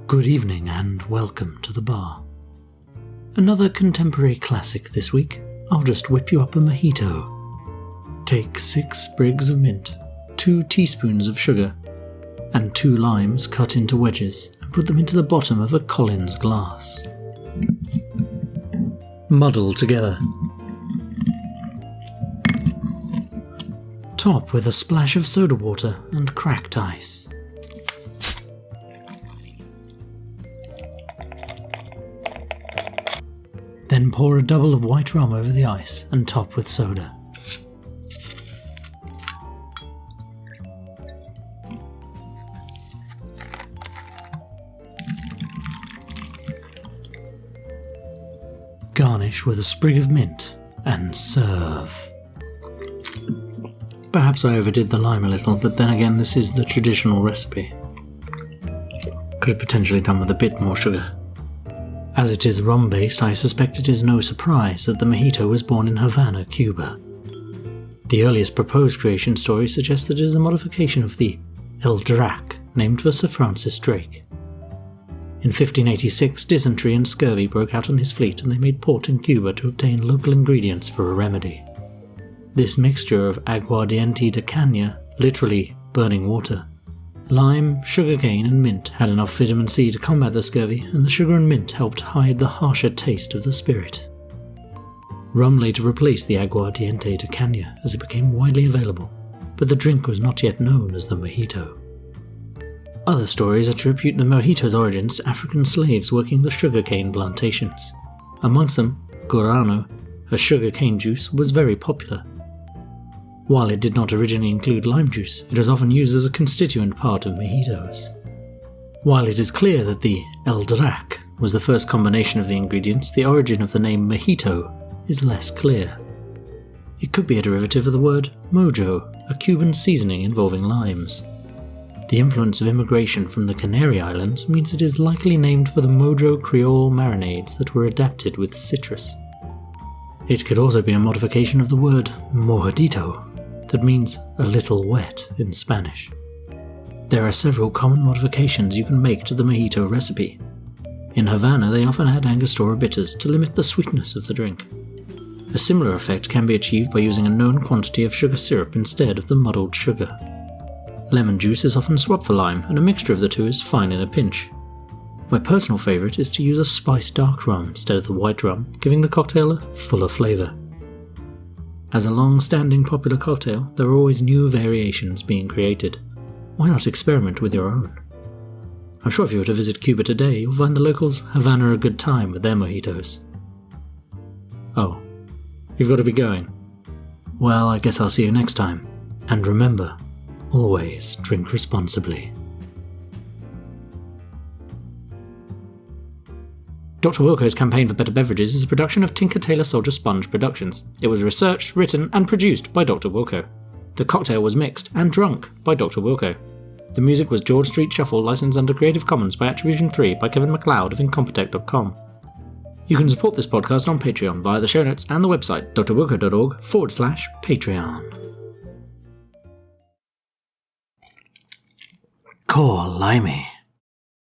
Good evening and welcome to the bar. Another contemporary classic this week. I'll just whip you up a mojito. Take 6 sprigs of mint, 2 teaspoons of sugar, and 2 limes cut into wedges and put them into the bottom of a Collins glass. Muddle together. Top with a splash of soda water and cracked ice. Then pour a double of white rum over the ice and top with soda. Garnish with a sprig of mint and serve. Perhaps I overdid the lime a little, but then again this is the traditional recipe. Could have potentially done with a bit more sugar. As it is rum-based, I suspect it is no surprise that the mojito was born in Havana, Cuba. The earliest proposed creation story suggests that it is a modification of the El Drac, named for Sir Francis Drake. In 1586, dysentery and scurvy broke out on his fleet and they made port in Cuba to obtain local ingredients for a remedy. This mixture of aguardiente de caña, literally burning water, lime, sugarcane and mint had enough vitamin C to combat the scurvy, and the sugar and mint helped hide the harsher taste of the spirit. Rum later replaced the aguardiente de caña as it became widely available, but the drink was not yet known as the mojito. Other stories attribute the mojito's origins to African slaves working the sugarcane plantations. Amongst them, guarano, a sugarcane juice, was very popular. While it did not originally include lime juice, it was often used as a constituent part of mojitos. While it is clear that the El Drac was the first combination of the ingredients, the origin of the name mojito is less clear. It could be a derivative of the word mojo, a Cuban seasoning involving limes. The influence of immigration from the Canary Islands means it is likely named for the Mojo Creole marinades that were adapted with citrus. It could also be a modification of the word mojito, that means a little wet in Spanish. There are several common modifications you can make to the mojito recipe. In Havana, they often add Angostura bitters to limit the sweetness of the drink. A similar effect can be achieved by using a known quantity of sugar syrup instead of the muddled sugar. Lemon juice is often swapped for lime, and a mixture of the two is fine in a pinch. My personal favourite is to use a spiced dark rum instead of the white rum, giving the cocktail a fuller flavour. As a long-standing popular cocktail, there are always new variations being created. Why not experiment with your own? I'm sure if you were to visit Cuba today, you'll find the locals Havana a good time with their mojitos. Oh, you've got to be going. Well, I guess I'll see you next time. And remember, always drink responsibly. Dr. Wilko's Campaign for Better Beverages is a production of Tinker Tailor Soldier Sponge Productions. It was researched, written and produced by Dr. Wilko. The cocktail was mixed and drunk by Dr. Wilko. The music was George Street Shuffle, licensed under Creative Commons by Attribution 3 by Kevin MacLeod of Incompetech.com. You can support this podcast on Patreon via the show notes and the website drwilko.org/Patreon. Core limey.